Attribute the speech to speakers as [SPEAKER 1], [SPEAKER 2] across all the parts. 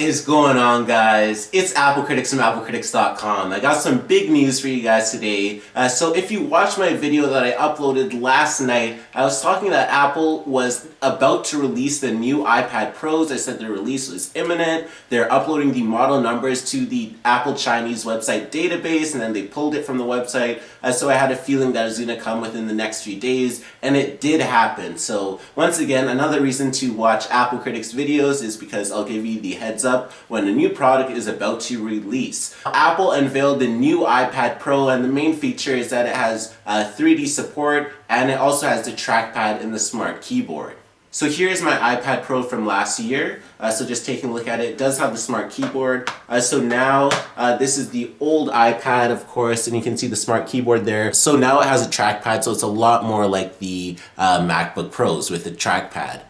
[SPEAKER 1] is going on, guys? It's Apple Critics from applecritics.com. I got some big news for you guys today. So if you watched my video that I uploaded last night, I was talking that Apple was about to release the new iPad Pros. I said the release was imminent. They're uploading the model numbers to the Apple Chinese website database, and then they pulled it from the website. So I had a feeling that it was going to come within the next few days, and it did happen. So once again, another reason to watch Apple Critics videos is because I'll give you the heads up when a new product is about to release. Apple unveiled the new iPad Pro, and the main feature is that it has 3D support, and it also has the trackpad and the smart keyboard. So here's my iPad Pro from last year. So just taking a look at it, it does have the smart keyboard. So now this is the old iPad, of course, and you can see the smart keyboard there. So now it has a trackpad, so it's a lot more like the MacBook Pros with the trackpad.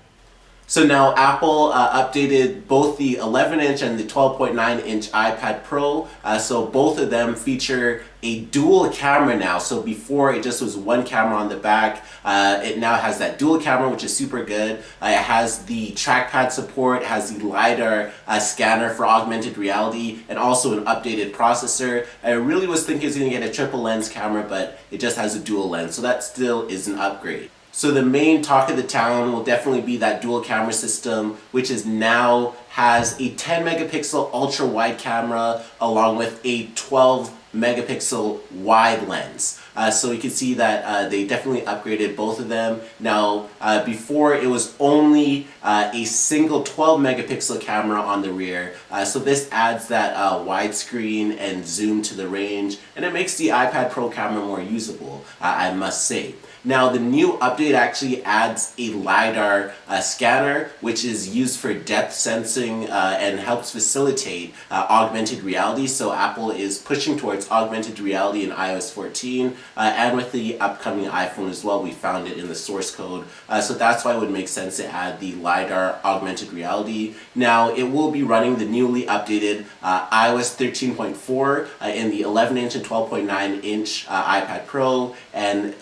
[SPEAKER 1] So now Apple updated both the 11-inch and the 12.9-inch iPad Pro. So both of them feature a dual camera now. So before it just was one camera on the back. It now has that dual camera, which is super good. It has the trackpad support, it has the LiDAR scanner for augmented reality, and also an updated processor. I really was thinking it's going to get a triple lens camera, but it just has a dual lens. So that still is an upgrade. So the main talk of the town will definitely be that dual camera system, which is now has a 10 megapixel ultra wide camera along with a 12 megapixel wide lens. So you can see that they definitely upgraded both of them. Now, before it was only a single 12 megapixel camera on the rear. So this adds that widescreen and zoom to the range, and it makes the iPad Pro camera more usable, I must say. Now, the new update actually adds a LiDAR scanner, which is used for depth sensing and helps facilitate augmented reality. So Apple is pushing towards augmented reality in iOS 14, and with the upcoming iPhone as well. We found it in the source code. So that's why it would make sense to add the LiDAR augmented reality. Now, it will be running the newly updated iOS 13.4 in the 11-inch and 12.9-inch iPad Pro, and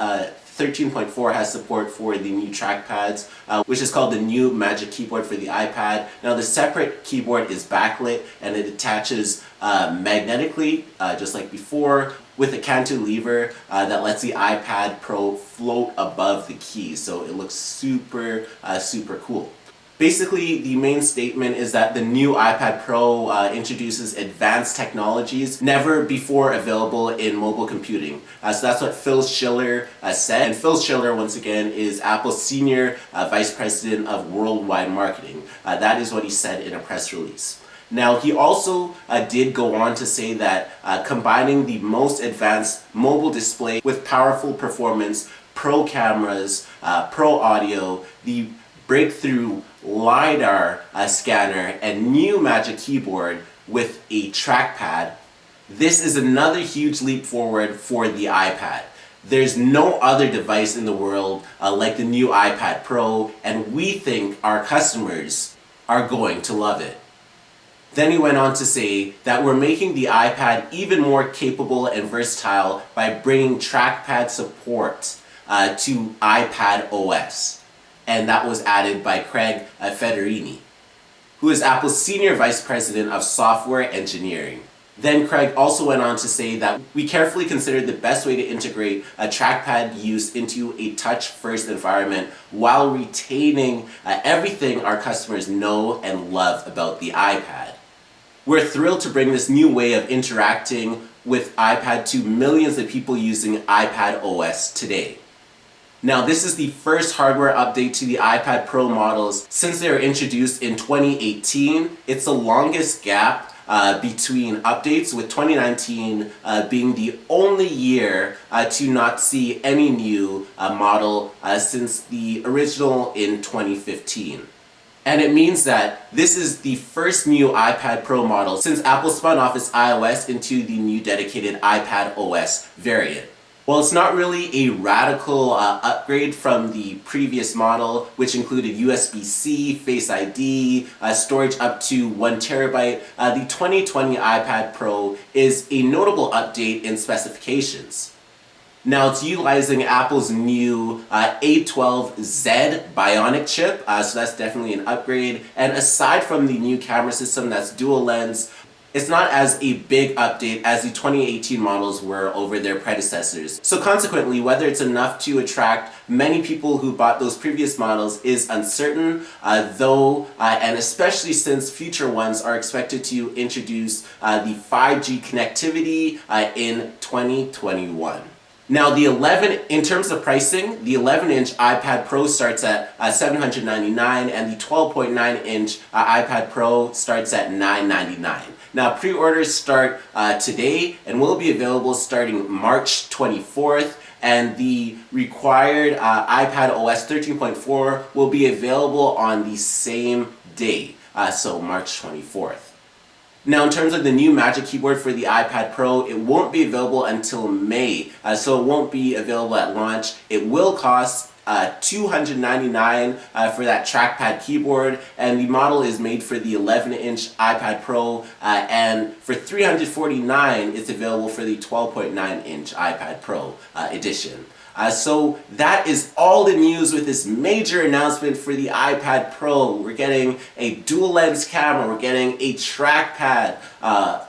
[SPEAKER 1] 13.4 has support for the new trackpads, which is called the new Magic Keyboard for the iPad. Now, the separate keyboard is backlit, and it attaches magnetically, just like before, with a cantilever that lets the iPad Pro float above the keys. So it looks super, super cool. Basically, the main statement is that the new iPad Pro introduces advanced technologies never before available in mobile computing. So that's what Phil Schiller said. And Phil Schiller, once again, is Apple's Senior Vice President of Worldwide Marketing. That is what he said in a press release. Now, he also did go on to say that combining the most advanced mobile display with powerful performance, pro cameras, pro audio, the breakthrough LiDAR scanner, and new Magic Keyboard with a trackpad, this is another huge leap forward for the iPad. There's no other device in the world like the new iPad Pro, and we think our customers are going to love it. Then he went on to say that we're making the iPad even more capable and versatile by bringing trackpad support to iPad OS. And that was added by Craig Federini, who is Apple's Senior Vice President of Software Engineering. Then Craig also went on to say that we carefully considered the best way to integrate a trackpad use into a touch-first environment while retaining everything our customers know and love about the iPad. We're thrilled to bring this new way of interacting with iPad to millions of people using iPad OS today. Now, this is the first hardware update to the iPad Pro models since they were introduced in 2018. It's the longest gap between updates, with 2019 being the only year to not see any new model since the original in 2015. And it means that this is the first new iPad Pro model since Apple spun off its iOS into the new dedicated iPad OS variant. Well, it's not really a radical upgrade from the previous model, which included USB-C, Face ID, storage up to 1 terabyte. The 2020 iPad Pro is a notable update in specifications. Now it's utilizing Apple's new A12Z Bionic chip, so that's definitely an upgrade. And aside from the new camera system that's dual lens, it's not as a big update as the 2018 models were over their predecessors. So consequently, whether it's enough to attract many people who bought those previous models is uncertain, and especially since future ones are expected to introduce the 5G connectivity in 2021. Now in terms of pricing, the 11-inch iPad Pro starts at $799 and the 12.9-inch iPad Pro starts at $999. Now pre-orders start today and will be available starting March 24th, and the required iPad OS 13.4 will be available on the same day, so March 24th. Now in terms of the new Magic Keyboard for the iPad Pro, it won't be available until May, so it won't be available at launch. It will cost $299 for that trackpad keyboard, and the model is made for the 11-inch iPad Pro, and for $349 it's available for the 12.9-inch iPad Pro edition. So that is all the news with this major announcement for the iPad Pro. We're getting a dual lens camera, we're getting a trackpad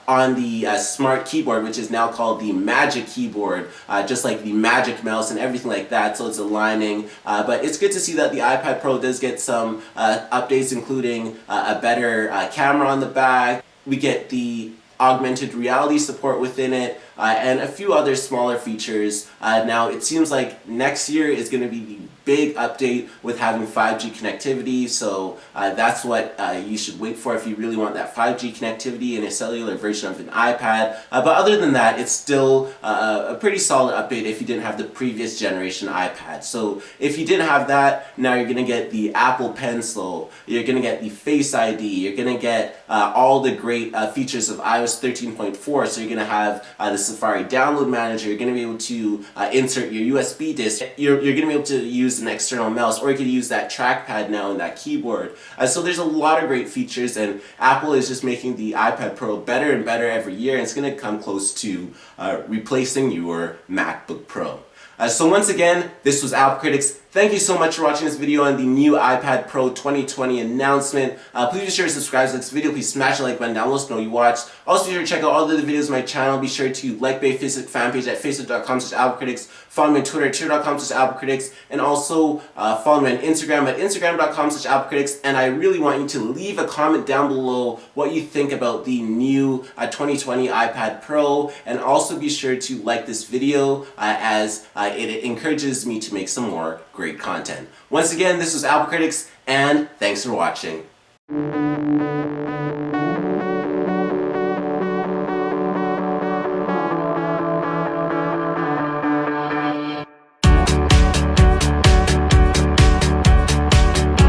[SPEAKER 1] on the smart keyboard, which is now called the Magic Keyboard, just like the Magic Mouse and everything like that, so it's aligning. But it's good to see that the iPad Pro does get some updates, including a better camera on the back. We get the augmented reality support within it, and a few other smaller features. Now it seems like next year is going to be the big update with having 5G connectivity, so that's what you should wait for if you really want that 5G connectivity in a cellular version of an iPad. But other than that, it's still a pretty solid update if you didn't have the previous generation iPad. So if you didn't have that, now you're going to get the Apple Pencil, you're going to get the Face ID, you're going to get all the great features of iOS 13.4, so you're going to have the Safari Download Manager, you're going to be able to insert your USB disk, you're going to be able to use an external mouse, or you could use that trackpad now in that keyboard. So there's a lot of great features, and Apple is just making the iPad Pro better and better every year, and it's going to come close to replacing your MacBook Pro. So once again, this was Apple Critics. Thank you so much for watching this video on the new iPad Pro 2020 announcement. Please be sure to subscribe to this video. Please smash the like button down below so you know you watched. Also be sure to check out all the other videos on my channel. Be sure to like my Facebook fan page at facebook.com/AppleCritics. Follow me on Twitter at twitter.com/AppleCritics. And also follow me on Instagram at instagram.com/AppleCritics. And I really want you to leave a comment down below what you think about the new 2020 iPad Pro. And also be sure to like this video as it encourages me to make some more great content. Once again, this was Apple Critics, and thanks for watching.